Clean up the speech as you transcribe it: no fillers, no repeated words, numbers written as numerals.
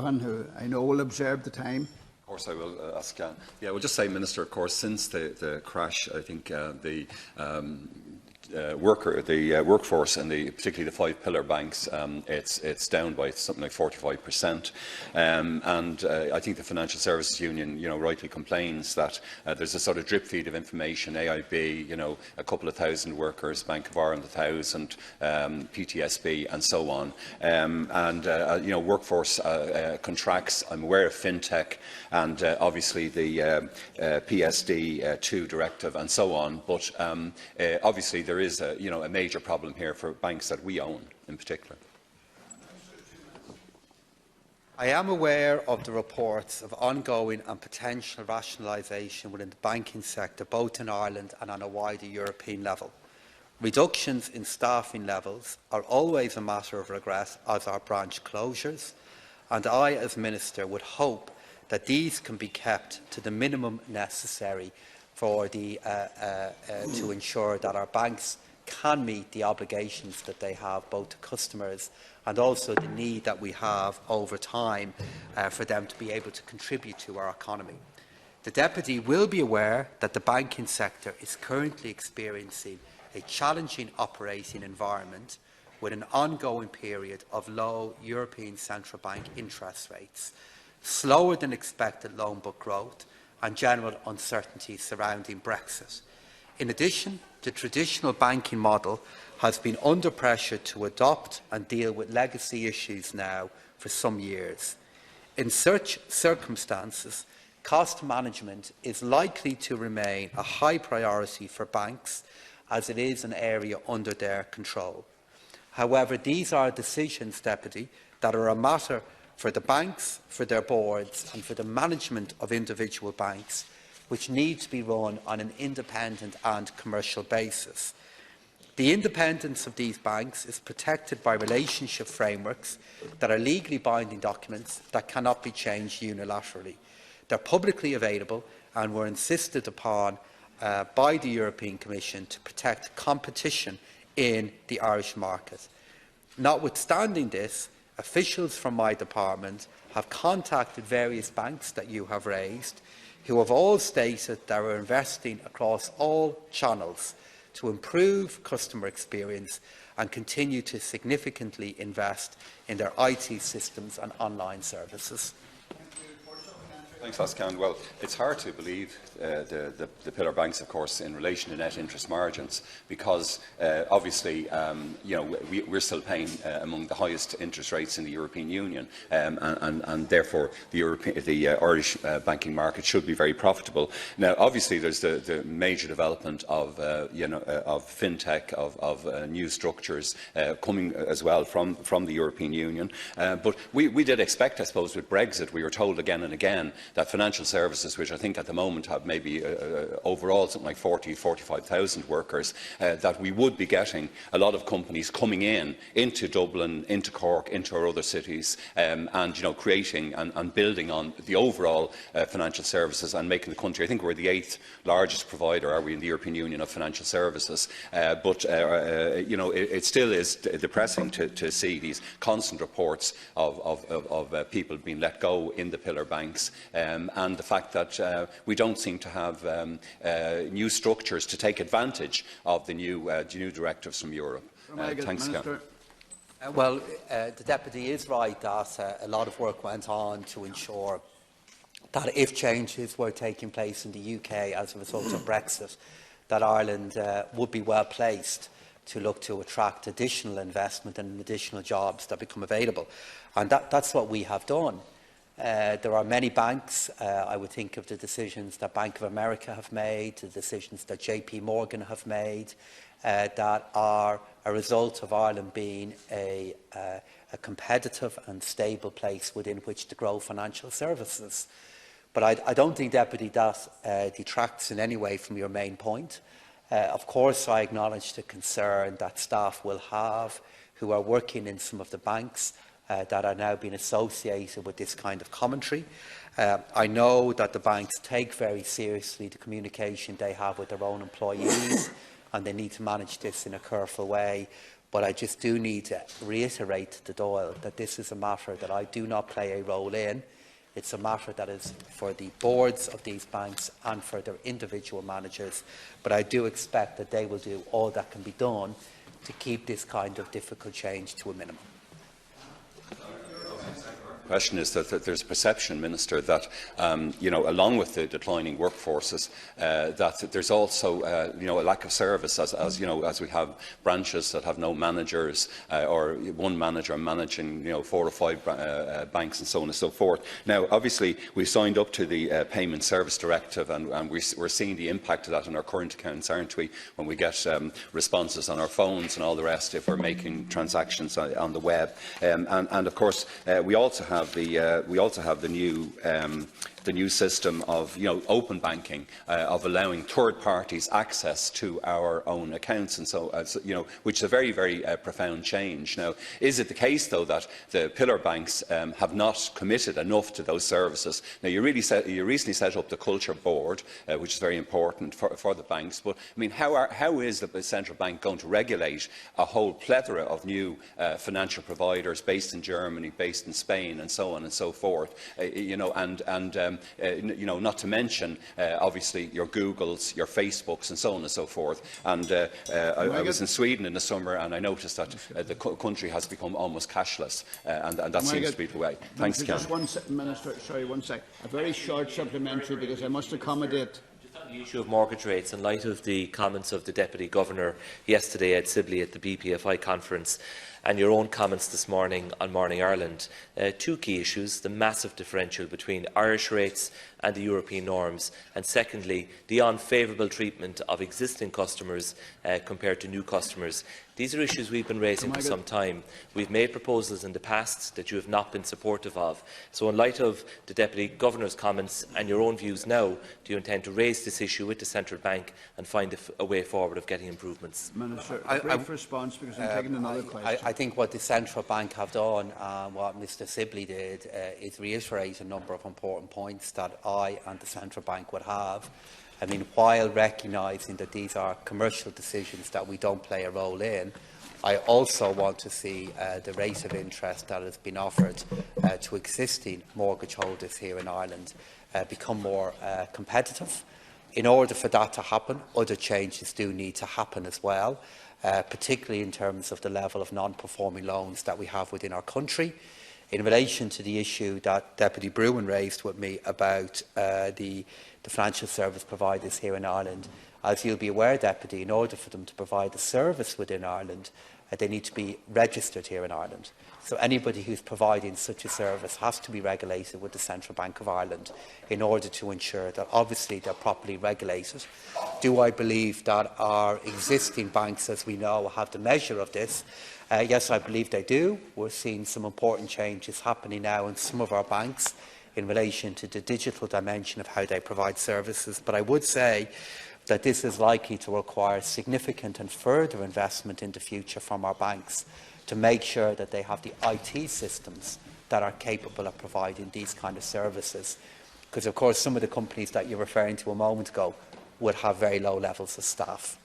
Broughan, who I know will observe the time. Of course I will, Ascan. Yeah, we'll just say, Minister, of course, since the crash, I think the workforce and particularly the five pillar banks, it's down by something like 45%. I think the Financial Services Union, rightly complains that there's a sort of drip feed of information. AIB, a couple of thousand workers, Bank of Ireland 1,000, PTSB, and so on. Workforce contracts. I'm aware of fintech and obviously the PSD2 directive and so on. But obviously there is a major problem here for banks that we own in particular. I am aware of the reports of ongoing and potential rationalisation within the banking sector, both in Ireland and on a wider European level. Reductions in staffing levels are always a matter of regret, as are branch closures, and I, as Minister, would hope that these can be kept to the minimum necessary for to ensure that our banks can meet the obligations that they have both to customers and also the need that we have over time for them to be able to contribute to our economy. The Deputy will be aware that the banking sector is currently experiencing a challenging operating environment with an ongoing period of low European Central Bank interest rates, slower than expected loan book growth and general uncertainty surrounding Brexit. In addition, the traditional banking model has been under pressure to adopt and deal with legacy issues now for some years. In such circumstances, cost management is likely to remain a high priority for banks, as it is an area under their control. However, these are decisions, Deputy, that are a matter for the banks, for their boards and for the management of individual banks, which need to be run on an independent and commercial basis. The independence of these banks is protected by relationship frameworks that are legally binding documents that cannot be changed unilaterally. They are publicly available and were insisted upon by the European Commission to protect competition in the Irish market. Notwithstanding this, officials from my department have contacted various banks that you have raised, who have all stated they are investing across all channels to improve customer experience and continue to significantly invest in their IT systems and online services. Thanks, Ascan. Well, it's hard to believe the pillar banks, of course, in relation to net interest margins, because obviously, we're still paying among the highest interest rates in the European Union, and therefore the Irish banking market should be very profitable. Now, obviously, there's the major development of fintech, of new structures coming as well from the European Union. But we did expect, I suppose, with Brexit, we were told again and again that financial services, which I think at the moment have maybe overall something like 45,000 workers, that we would be getting a lot of companies coming into Dublin, into Cork, into our other cities, and creating and building on the overall financial services and making the country. I think we're the 8th largest provider, are we, in the European Union of financial services. But it still is depressing to see these constant reports of people being let go in the pillar banks. And the fact that we don't seem to have new structures to take advantage of the new directives from Europe. Thanks, Minister. Well, the Deputy is right that a lot of work went on to ensure that if changes were taking place in the UK as a result of Brexit, that Ireland would be well placed to look to attract additional investment and additional jobs that become available. And that's what we have done. There are many banks. I would think of the decisions that Bank of America have made, the decisions that JP Morgan have made, that are a result of Ireland being a competitive and stable place within which to grow financial services. But I don't think, Deputy, that detracts in any way from your main point. Of course, I acknowledge the concern that staff will have who are working in some of the banks that are now being associated with this kind of commentary. I know that the banks take very seriously the communication they have with their own employees, and they need to manage this in a careful way. But I just do need to reiterate to Dáil that this is a matter that I do not play a role in. It's a matter that is for the boards of these banks and for their individual managers. But I do expect that they will do all that can be done to keep this kind of difficult change to a minimum. The question is that there's a perception, Minister, that along with the declining workforces, that there's also a lack of service, as we have branches that have no managers or one manager managing 4 or 5 banks and so on and so forth. Now, obviously, we've signed up to the Payment Service Directive, and we're seeing the impact of that in our current accounts, aren't we? When we get responses on our phones and all the rest, if we're making transactions on the web, and of course we also have the new system of open banking, of allowing third parties access to our own accounts, and so which is a very, very profound change. Now, is it the case though that the pillar banks have not committed enough to those services? Now, you recently set up the Culture Board, which is very important for the banks. But I mean, how is the central bank going to regulate a whole plethora of new financial providers based in Germany, based in Spain, and so on and so forth? Not to mention, obviously, your Googles, your Facebooks, and so on and so forth. And I was in Sweden in the summer, and I noticed that the country has become almost cashless, and that seems to be the way. Thanks, Just Minister, sorry, one sec. A very short supplementary, because I must accommodate. On the issue of mortgage rates, in light of the comments of the Deputy Governor yesterday at Sibley at the BPFI conference, and your own comments this morning on Morning Ireland, 2 key issues: the massive differential between Irish rates and the European norms, and secondly, the unfavourable treatment of existing customers compared to new customers. These are issues we've been raising for some time. We've made proposals in the past that you have not been supportive of. So in light of the Deputy Governor's comments and your own views now, do you intend to raise this issue with the Central Bank and find a way forward of getting improvements? Minister, a brief response, because I'm taking another question. I think what the Central Bank have done, what Mr Sibley did, is reiterate a number of important points that I and the Central Bank would have. I mean, while recognising that these are commercial decisions that we don't play a role in, I also want to see the rate of interest that has been offered to existing mortgage holders here in Ireland become more competitive. In order for that to happen, other changes do need to happen as well, particularly in terms of the level of non-performing loans that we have within our country. In relation to the issue that Deputy Broughan raised with me about the financial service providers here in Ireland, as you'll be aware, Deputy, in order for them to provide a service within Ireland, they need to be registered here in Ireland. So anybody who's providing such a service has to be regulated with the Central Bank of Ireland in order to ensure that obviously they're properly regulated. Do I believe that our existing banks, as we know, have the measure of this? Yes, I believe they do. We're seeing some important changes happening now in some of our banks in relation to the digital dimension of how they provide services. But I would say that this is likely to require significant and further investment in the future from our banks to make sure that they have the IT systems that are capable of providing these kind of services. Because, of course, some of the companies that you're referring to a moment ago would have very low levels of staff.